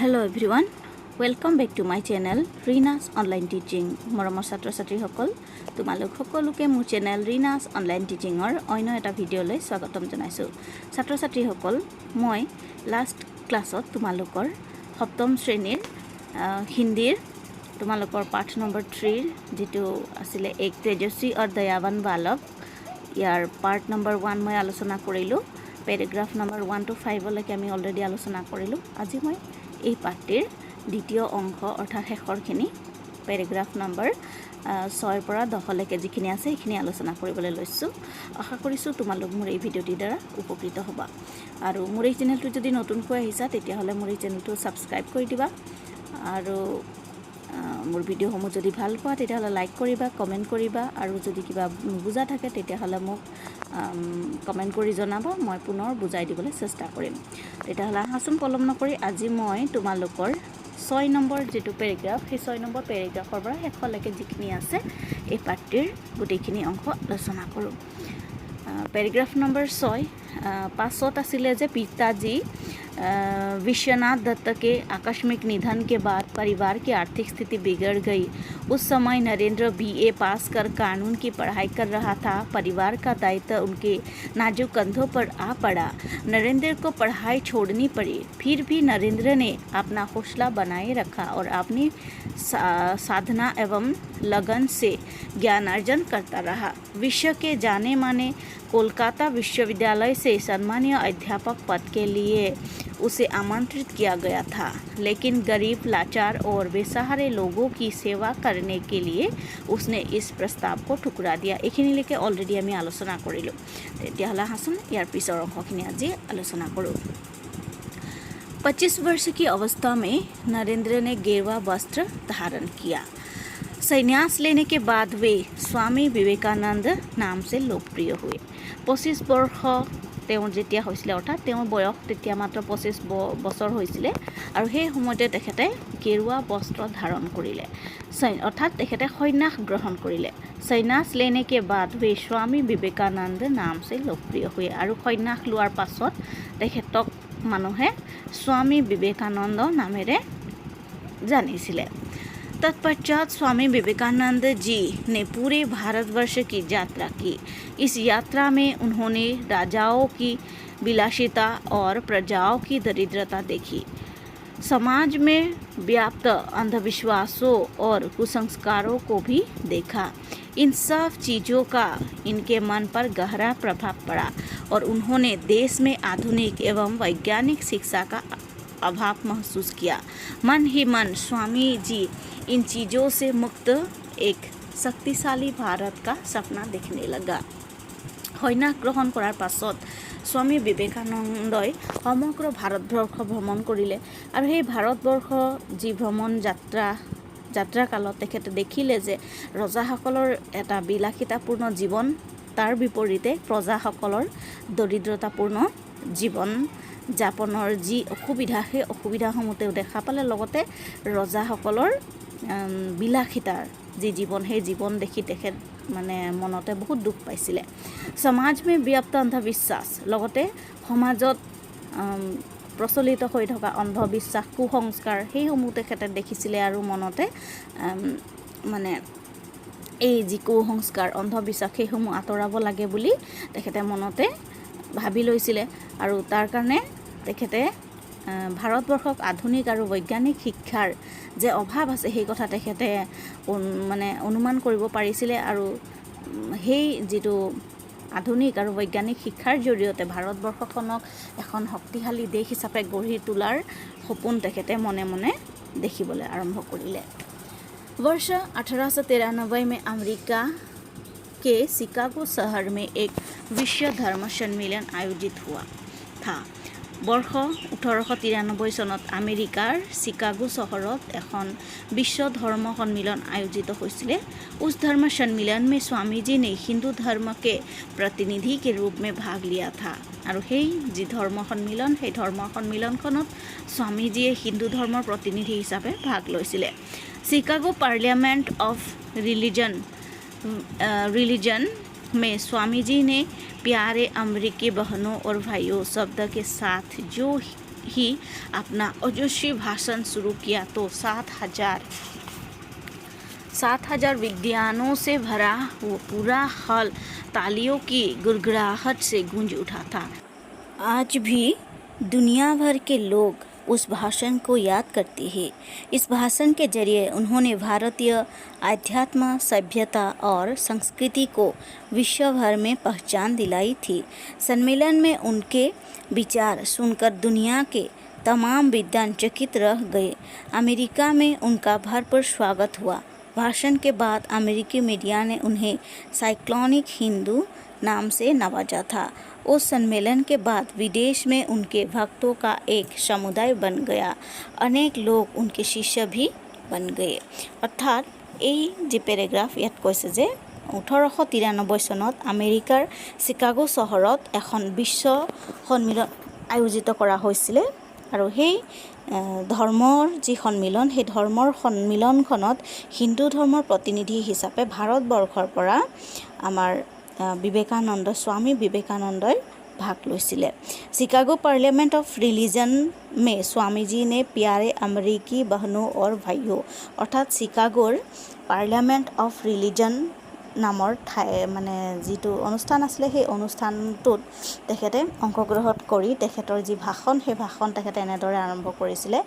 Hello everyone, welcome back to my channel Rina's Online Teaching. মৰমৰ ছাত্ৰ ছাত্ৰীসকল তোমালোক সকলোকে মোৰ চেনেল Rina's Online Teachingৰ অন্য এটা ভিডিঅ'লৈ স্বাগতম জনাইছোঁ। ছাত্ৰ ছাত্ৰীসকল মই লাষ্ট ক্লাছত তোমালোকৰ সপ্তম শ্ৰেণীৰ হিন্দীৰ তোমালোকৰ পাঠ নম্বৰ 3 যেটো আছিল এক তেজস্বী আৰু দয়াৱান বালক ইয়াৰ পাৰ্ট নম্বৰ 1 মই আলোচনা কৰিলোঁ। পেৰাগ্ৰাফ নম্বৰ 1 to 5 লৈকে আমি অলৰেডি আলোচনা কৰিলোঁ। আজি মই এই পাঠটিৰ দ্বিতীয় অংশ অৰ্থাৎ শেষৰখিনি পেৰাগ্ৰাফ নম্বৰ 6 পৰা 10 লৈকে যিখিনি আছে সেইখিনি আলোচনা কৰিবলৈ লৈছোঁ। আশা কৰিছোঁ তোমালোক মোৰ এই ভিডিঅ'টিৰ দ্বাৰা উপকৃত হ'বা। আৰু মোৰ এই চেনেলটো যদি নতুনকৈ আহিছা তেতিয়াহ'লে মোৰ এই চেনেলটো ছাবস্ক্ৰাইব কৰি দিবা আৰু মোৰ ভিডিঅ'সমূহ যদি ভাল পোৱা তেতিয়াহ'লে লাইক কৰিবা, কমেণ্ট কৰিবা আৰু যদি কিবা নুবুজা থাকে তেতিয়াহ'লে মোক কমেণ্ট কৰি জনাবা, মই পুনৰ বুজাই দিবলৈ চেষ্টা কৰিম। তেতিয়াহ'লে আহাচোন পলম নকৰি আজি মই তোমালোকৰ 6 নম্বৰ যেটো পেৰাগ্ৰাফ সেই 6 নম্বৰ পেৰাগ্ৰাফৰ পৰা শেষলৈকে যিখিনি আছে এই পাঠটিৰ গোটেইখিনি অংশ আলোচনা কৰোঁ। পেৰাগ্ৰাফ নম্বৰ 6 पासोत आसिले जे पिताजी विश्वनाथ दत्त के आकस्मिक निधन के बाद परिवार की आर्थिक स्थिति बिगड़ गई। उस समय नरेंद्र BA पास कर कानून की पढ़ाई कर रहा था। परिवार का दायित्व उनके नाजुक कंधों पर आ पड़ा। नरेंद्र को पढ़ाई छोड़नी पड़ी, फिर भी नरेंद्र ने अपना हौसला बनाए रखा और अपनी साधना एवं लगन से ज्ञानार्जन करता रहा। विश्व के जाने माने कोलकाता विश्वविद्यालय से सम्मानीय अध्यापक पद के लिए उसे आमंत्रित किया गया था, लेकिन गरीब, लाचार और बेसहारे लोगों की सेवा करने के लिए उसने इस प्रस्ताव को ठुकरा दिया। এইখিনি লৈকে অলৰেডি আমি আলোচনা কৰিলোঁ। তেতিয়াহ'লে হাচোন ইয়াৰ পিছৰ অংশখিনি আজি আলোচনা কৰোঁ। 25 वर्ष की अवस्था में नरेंद्र ने गेरुआ वस्त्र धारण किया। संन्यास लेने के बाद वे स्वामी विवेकानंद नाम से लोकप्रिय हुए। 25 वर्ष তেওঁ যেতিয়া হৈছিলে অৰ্থাৎ তেওঁৰ বয়স তেতিয়া মাত্ৰ 25 বছৰ হৈছিলে আৰু সেই সময়তে তেখেতে গেৰুৱা বস্ত্ৰ ধাৰণ কৰিলে অৰ্থাৎ তেখেতে সন্ন্যাস গ্ৰহণ কৰিলে। সন্ন্যাস लेने के बाद वे स्वामी विवेकानंद नाम से लोकप्रिय हुए আৰু সন্ন্যাস লোৱাৰ পাছত তেখেতক মানুহে स्वामी विवेकानंद নামেৰে জানিছিলে। तत्पश्चात स्वामी विवेकानंद जी ने पूरे भारतवर्ष की यात्रा की। इस यात्रा में उन्होंने राजाओं की विलासिता और प्रजाओं की दरिद्रता देखी। समाज में व्याप्त अंधविश्वासों और कुसंस्कारों को भी देखा। इन सब चीज़ों का इनके मन पर गहरा प्रभाव पड़ा और उन्होंने देश में आधुनिक एवं वैज्ञानिक शिक्षा का अभाव महसूस किया। मन ही मन स्वामी जी इन चीज़ों से मुक्त एक शक्तिशाली भारत का सपना देखने लगा। সন্ন্যাস গ্ৰহণ কৰাৰ পাছত স্বামী বিবেকানন্দই সমগ্ৰ ভাৰতবৰ্ষ ভ্ৰমণ কৰিলে আৰু সেই ভাৰতবৰ্ষ যি ভ্ৰমণ যাত্ৰা কালত তেখেতে দেখিলে যে ৰজাসকলৰ এটা বিলাসিতাপূৰ্ণ জীৱন, তাৰ বিপৰীতে প্ৰজাসকলৰ দৰিদ্ৰতাপূৰ্ণ জীৱন যাপনৰ যি অসুবিধা সেই অসুবিধাসমূহ তেওঁ দেখা পালে। লগতে ৰজাসকলৰ বিলাসিতাৰ যি জীৱন সেই জীৱন দেখি তেখেত মানে মনতে বহুত দুখ পাইছিলে। সমাজ মে ব্যাপ্ত অন্ধবিশ্বাস লগতে সমাজত প্ৰচলিত হৈ থকা অন্ধবিশ্বাস, কুসংস্কাৰ সেইসমূহ তেখেতে দেখিছিলে আৰু মনতে মানে এই যি কুসংস্কাৰ, অন্ধবিশ্বাস সেইসমূহ আঁতৰাব লাগে বুলি তেখেতে মনতে ভাবি লৈছিলে আৰু তাৰ কাৰণে তেখেতে ভাৰতবৰ্ষক আধুনিক আৰু বৈজ্ঞানিক শিক্ষাৰ যে অভাৱ আছে সেই কথা তেখেতে মানে অনুমান কৰিব পাৰিছিলে আৰু সেই যিটো আধুনিক আৰু বৈজ্ঞানিক শিক্ষাৰ জৰিয়তে ভাৰতবৰ্ষখনক এখন শক্তিশালী দেশ হিচাপে গঢ়ি তোলাৰ সপোন তেখেতে মনে মনে দেখিবলৈ আৰম্ভ কৰিলে। वर्ष 1893 में अमेरिका के शिकागो शहर में एक विश्व धर्म सम्मेलन आयोजित हुआ था। वर्ष 1893 চনত আমেৰিকাৰ শিকাগো চহৰত এখন বিশ্ব ধৰ্ম সন্মিলন আয়োজিত হৈছিলে। उस धर्म सम्मेलन में स्वामी जी ने हिंदू धर्म के प्रतिनिधि के रूप में भाग लिया था আৰু সেই যি ধৰ্ম সন্মিলন সেই ধৰ্ম সন্মিলনখনত স্বামীজীয়ে হিন্দু ধৰ্মৰ প্ৰতিনিধি হিচাপে ভাগ লৈছিলে। शिकागो पार्लियामेंट ऑफ रिलीजन में स्वामी जी ने प्यारे अमेरिकी बहनों और भाइयों शब्द के साथ जो ही अपना ओजस्वी भाषण शुरू किया तो 7,000 विद्वानों से भरा वो पूरा हॉल तालियों की गुड़गुड़ाहट से गूंज उठा था। आज भी दुनिया भर के लोग उस भाषण को याद करते हैं। इस भाषण के जरिए उन्होंने भारतीय आध्यात्म, सभ्यता और संस्कृति को विश्व भर में पहचान दिलाई थी। सम्मेलन में उनके विचार सुनकर दुनिया के तमाम विद्वान चकित रह गए। अमेरिका में उनका भरपूर स्वागत हुआ। भाषण के बाद अमेरिकी मीडिया ने उन्हें साइक्लोनिक हिंदू नाम से नवाजा था। उस सम्मेलन के बाद विदेश में उनके भक्तों का एक समुदाय बन गया। अनेक लोग उनके शिष्य भी बन गए। अर्थात এই যে পেৰেগ্ৰাফ ইয়াত কৈছে যে 1893 চনত আমেৰিকাৰ চিকাগো চহৰত এখন বিশ্ব সন্মিলন আয়োজিত কৰা হৈছিলে আৰু সেই ধৰ্মৰ যি সন্মিলন সেই ধৰ্মৰ সন্মিলনখনত হিন্দু ধৰ্মৰ প্ৰতিনিধি হিচাপে ভাৰতবৰ্ষৰ পৰা আমাৰ विवेकानंद स्वामी विवेकानंदই भाग लैसिले। शिकागो पार्लियामेंट ऑफ रिलीजन में स्वामी जी ने प्यारे अमेरिकी बहनों और भाइयों अर्थात शिकागोर पार्लियामेंट ऑफ रिलीजन नाমৰ ঠাই মানে যিটো অনুষ্ঠান আছিলে সেই অনুষ্ঠানটোত তেখেতে অংশগ্ৰহণ কৰি তেখেতৰ যি ভাষণ সেই ভাষণ তেখেতে এনেদৰে আৰম্ভ কৰিছিলে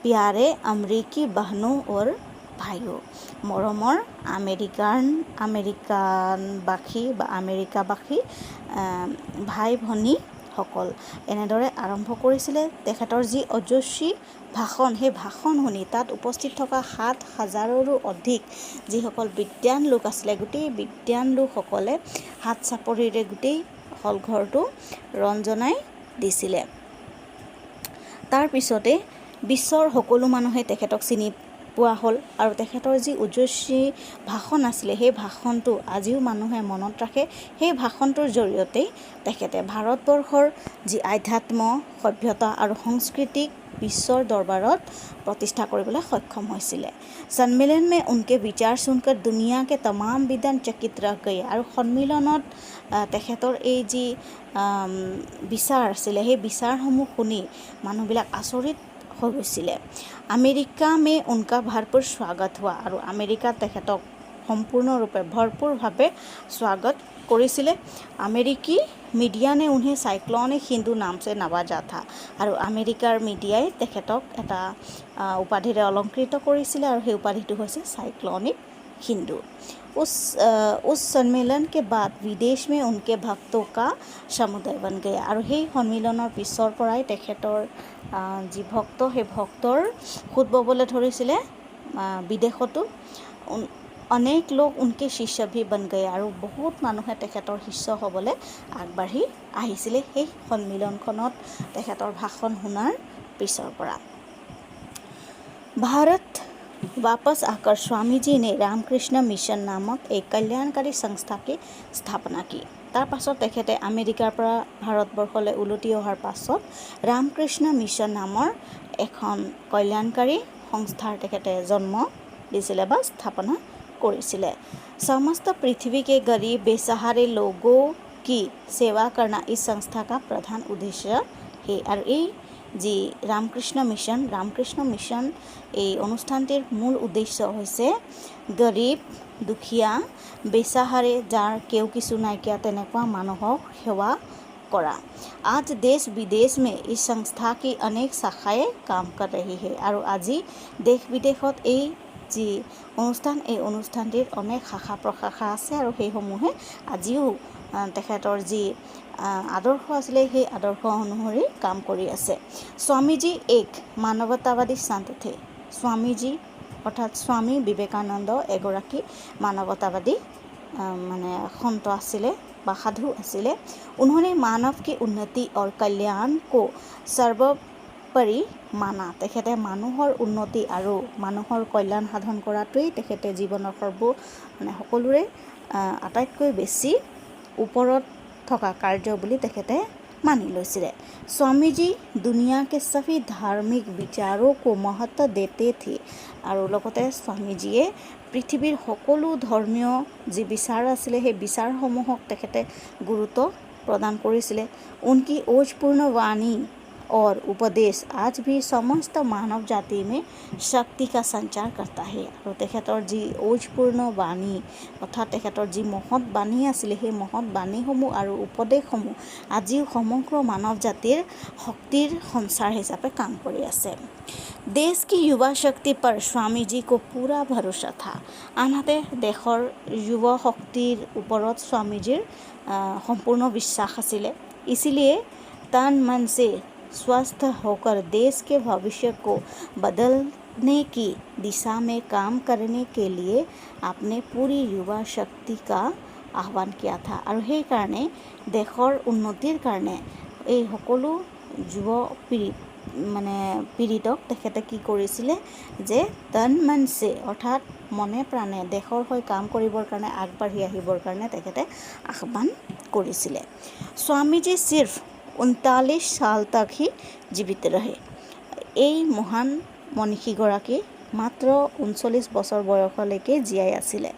প্যাৰে আমেৰিকি বাহনো और ভাইও মৰমৰ আমেৰিকানবাসী বা আমেৰিকাবাসী ভাই ভনীসকল এনেদৰে আৰম্ভ কৰিছিলে। তেখেতৰ যি অজস্বী ভাষণ সেই ভাষণ শুনি তাত উপস্থিত থকা 7,000ৰো অধিক যিসকল বিদ্বান লোক আছিলে গোটেই বিদ্বান লোকসকলে হাত চাপৰিৰে গোটেই হলঘৰটো ৰঞ্জনাই দিছিলে। তাৰ পিছতে বিশ্বৰ সকলো মানুহে তেখেতক চিনি পোৱা হ'ল আৰু তেখেতৰ যি ওজস্বী ভাষণ আছিলে সেই ভাষণটো আজিও মানুহে মনত ৰাখে। সেই ভাষণটোৰ জৰিয়তে তেখেতে ভাৰতবৰ্ষৰ যি আধ্যাত্ম, সভ্যতা আৰু সংস্কৃতিক বিশ্বৰ দৰবাৰত প্ৰতিষ্ঠা কৰিবলৈ সক্ষম হৈছিলে। सम्मेलन में उनके विचार सुनकर दुनिया के तमाम विद्वान चकित रह गए আৰু সন্মিলনত তেখেতৰ এই যি বিচাৰ আছিলে সেই বিচাৰসমূহ শুনি মানুহবিলাক আচৰিত হৈ গৈছিলে। আমেৰিকা में उनका भरपूर स्वागत हुआ আৰু আমেৰিকাত তেখেতক সম্পূৰ্ণৰূপে ভৰপূৰভাৱে স্বাগত কৰিছিলে। আমেৰিকি मीडिया ने उन्हें साइक्लोनिक हिंदू नाम से नवाजा था আৰু আমেৰিকাৰ মিডিয়াই তেখেতক এটা উপাধিৰে অলংকৃত কৰিছিলে আৰু সেই উপাধিটো হৈছে साइक्लोनिक हिंदू। उस सम्मेलन के बाद विदेश में उनके भक्तों का समुदाय बन गया আৰু সেই সন্মিলনৰ পিছৰ পৰাই তেখেতৰ যি ভক্ত সেই ভক্তৰ খুদ ববলৈ ধৰিছিলে বিদেশতো। अनेक लोग उनके शिष्य भी बन गए আৰু বহুত মানুহে তেখেতৰ শিষ্য হ'বলৈ আগবাঢ়ি আহিছিলে সেই সন্মিলনখনত তেখেতৰ ভাষণ শুনাৰ পিছৰ পৰা। भारत वापस आकर स्वामी जी ने रामकृष्ण मिशन नामक एक कल्याणकारी संस्था की स्थापना की। তাৰ পাছত তেখেতে আমেৰিকাৰ পৰা ভাৰতবৰ্ষলৈ উলটি অহাৰ পাছত ৰামকৃষ্ণ মিছন নামৰ এখন কল্যাণকাৰী সংস্থাৰ তেখেতে জন্ম দিছিলে বা স্থাপনা কৰিছিলে। समस्त पृथ्वी के गरीब बेसहारे लोगों की सेवा करना इस संस्था का प्रधान उद्देश्य है। और এই যি ৰামকৃষ্ণ মিছন এই অনুষ্ঠানটিৰ মূল উদ্দেশ্য হৈছে গৰীব দুখীয়া বেসাহাৰে যাৰ কেউ কিছু নাইকিয়া তেনেকুৱা মানুহক সেৱা কৰা। आज देश विदेश में इस संस्था की अनेक शाखाएं काम कर रही है আৰু আজি দেশ বিদেশত এই যি অনুষ্ঠান এই অনুষ্ঠানটিৰ অনেক শাখা প্ৰশাখা আছে আৰু সেইসমূহে আজিও তেখেতৰ যি আদৰ্শ আছিলে সেই আদৰ্শ অনুসৰি কাম কৰি আছে। স্বামীজি এক মানৱতাবাদী সন্ত থে। স্বামীজি অৰ্থাৎ স্বামী বিবেকানন্দ এগৰাকী মানৱতাবাদী মানে সন্ত আছিলে বা সাধু আছিলে। उन्होंने मानव की उन्नति और कल्याण को सर्वोपरि माना। তেখেতে মানুহৰ উন্নতি আৰু মানুহৰ কল্যাণ সাধন কৰাটোৱেই তেখেতে জীৱনৰ মানে সকলোৰে আটাইতকৈ বেছি ওপৰত থকা কাৰ্য বুলি তেখেতে মানি লৈছিলে। स्वामी जी दुनिया के सभी धार्मिक विचारों को महत्व देते थे আৰু লগতে স্বামীজীয়ে পৃথিৱীৰ সকলো ধৰ্মীয় যি বিচাৰ আছিলে সেই বিচাৰসমূহক তেখেতে গুৰুত্ব প্ৰদান কৰিছিলে। उनकी ओजपूर्ण वाणी और उपदेश आज भी समस्त मानव जाति में शक्ति का संचार करता है। আৰু তেখেতৰ যি ঐজপূৰ্ণ বাণী অৰ্থাৎ তেখেতৰ যি মহৎ বাণী আছিলে সেই মহৎ বাণীসমূহ আৰু উপদেশসমূহ আজিও সমগ্ৰ মানৱ জাতিৰ শক্তিৰ সঞ্চাৰ হিচাপে কাম কৰি আছে। देश की युवा शक्ति पर स्वामी जी को पूरा भरोसा था। আনহাতে দেশৰ যুৱ শক্তিৰ ওপৰত স্বামীজীৰ সম্পূৰ্ণ বিশ্বাস আছিলে। इसलिए तन मन से स्वस्थ होकर देश के भविष्य को बदलने की दिशा में काम करने के लिए आपने पूरी युवा शक्ति का आह्वान किया था। আৰু সেইকাৰণে দেশৰ উন্নতিৰ কাৰণে এই সকলো যুৱ পীড়িতক তেখেতে কি কৰিছিলে যে তন মন সে অৰ্থাৎ মনে প্ৰাণে দেশৰ হৈ কাম কৰিবৰ কাৰণে আগবাঢ়ি আহিবৰ কাৰণে তেখেতে আহ্বান কৰিছিলে। স্বামীজী सिर्फ 39 साल तक ही जीवित रहे। এই মহান মনীষীগৰাকী মাত্ৰ 39 বছৰ বয়সলৈকে জীয়াই আছিলে।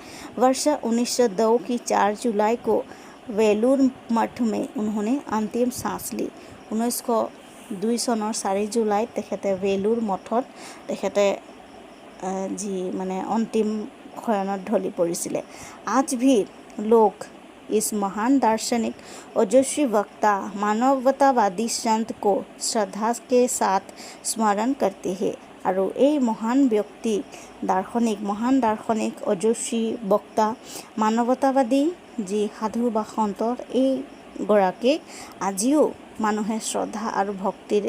वर्ष 1902 की 4 जुलाई को वेलूर मठ में उन्होंने अंतिम सांस ली। 1902 চনৰ 4 জুলাইত তেখেতে वेलूर মঠত তেখেতে যি অন্তিম শয়নত ঢলি পৰিছিলে। आज भी लोग इस महान दार्शनिक ओजस्वी वक्ता मानवतावादी संत को श्रद्धा के साथ स्मरण करते हैं। আৰু এই মহান ব্যক্তি মহান দাৰ্শনিক ওজস্वी বক্তা মানৱতাবাদী যি সাধু বা সন্ত এই গৰাকীক আজিও মানুহে শ্ৰদ্ধা আৰু ভক্তিৰ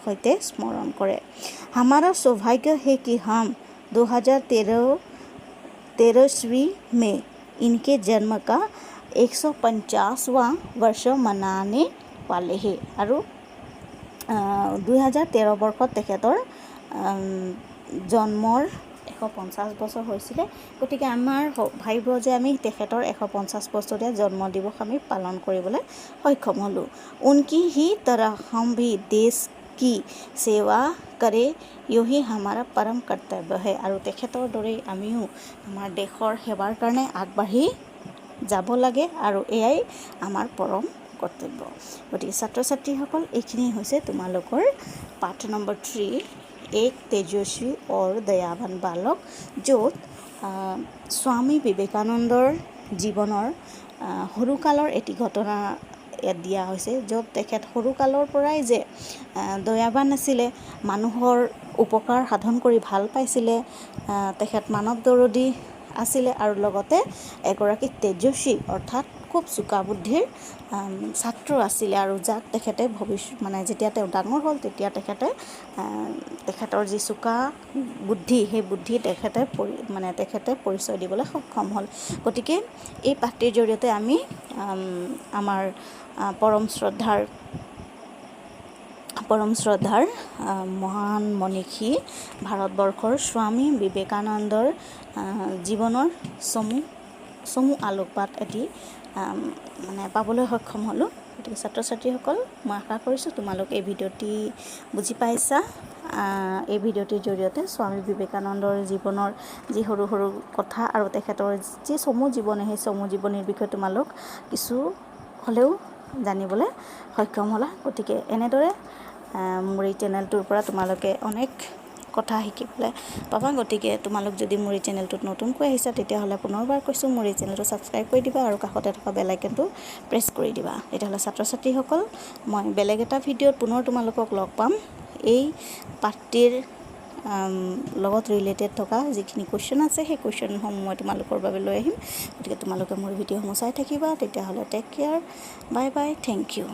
সৈতে স্মৰণ কৰে। हमारा सौभाग्य है कि हम 2013 में इनके जन्म का 150वां वर्ष मनाने वाले हैं। আৰু 2013 বৰ্ষত তেখেতৰ জন্মৰ 150 বছৰ হৈছিলে। গতিকে আমাৰ ভাবিব যে আমি তেখেতৰ 150 বছৰীয়া জন্ম দিৱস আমি পালন কৰিবলৈ সক্ষম হ'লোঁ। उनकी ही तरह हम भी देश की सेवा करे यही हमारा परम कर्तव्य है। আৰু তেখেতৰ দৰে আমিও আমাৰ দেশৰ সেৱাৰ কাৰণে আগবাঢ়ি যাব লাগে আৰু এয়াই আমাৰ পৰম কৰ্তব্য। গতিকে ছাত্ৰ ছাত্ৰীসকল এইখিনি হৈছে তোমালোকৰ পাঠ নম্বৰ 3 एक तेजस्वी और दयावान बालक, য'ত স্বামী বিবেকানন্দৰ জীৱনৰ সৰুকালৰ এটি ঘটনা ইয়াত দিয়া হৈছে, য'ত তেখেত সৰুকালৰ পৰাই যে দয়াৱান আছিলে, মানুহৰ উপকাৰ সাধন কৰি ভাল পাইছিলে, তেখেত মানৱ দৰদী আছিলে আৰু লগতে এগৰাকী তেজস্বী অৰ্থাৎ খুব চোকা বুদ্ধিৰ ছাত্ৰ আছিলে। আৰু যাক তেখেতে যেতিয়া তেওঁ ডাঙৰ হ'ল তেতিয়া তেখেতৰ যি চোকা বুদ্ধি সেই বুদ্ধি তেখেতে পৰিচয় দিবলৈ সক্ষম হ'ল। গতিকে এই পাঠটিৰ জৰিয়তে আমি আমাৰ পৰম শ্ৰদ্ধাৰ মহান মনীষী ভাৰতবৰ্ষৰ স্বামী বিবেকানন্দৰ জীৱনৰ চমু আলোকপাত এটি পাবলৈ সক্ষম হ'লোঁ। গতিকে ছাত্ৰ ছাত্ৰীসকল মই আশা কৰিছোঁ তোমালোক এই ভিডিঅ'টি বুজি পাইছা। এই ভিডিঅ'টিৰ জৰিয়তে স্বামী বিবেকানন্দৰ জীৱনৰ যি সৰু সৰু কথা আৰু তেখেতৰ যি চমু জীৱনী সেই চমু জীৱনীৰ বিষয়ে তোমালোক কিছু হ'লেও জানিবলৈ সক্ষম হ'লা। গতিকে এনেদৰে মোৰ এই চেনেলটোৰ পৰা তোমালোকে অনেক কথা শিকিবলৈ পাবা। গতিকে তোমালোক যদি মোৰ এই চেনেলটোত নতুনকৈ আহিছা তেতিয়াহ'লে পুনৰবাৰ কৈছোঁ মোৰ এই চেনেলটো ছাবস্ক্ৰাইব কৰি দিবা আৰু কাষতে থকা বেল আইকনটো প্ৰেছ কৰি দিবা। তেতিয়াহ'লে ছাত্ৰ ছাত্ৰীসকল মই বেলেগ এটা ভিডিঅ'ত পুনৰ তোমালোকক লগ পাম। এই পাঠটিৰ লগত ৰিলেটেড থকা যিখিনি কুৱেশ্যন আছে সেই কুৱেশ্যনসমূহ মই তোমালোকৰ বাবে লৈ আহিম। গতিকে তোমালোকে মোৰ ভিডিঅ'সমূহ চাই থাকিবা। তেতিয়াহ'লে take care, bye bye, thank U.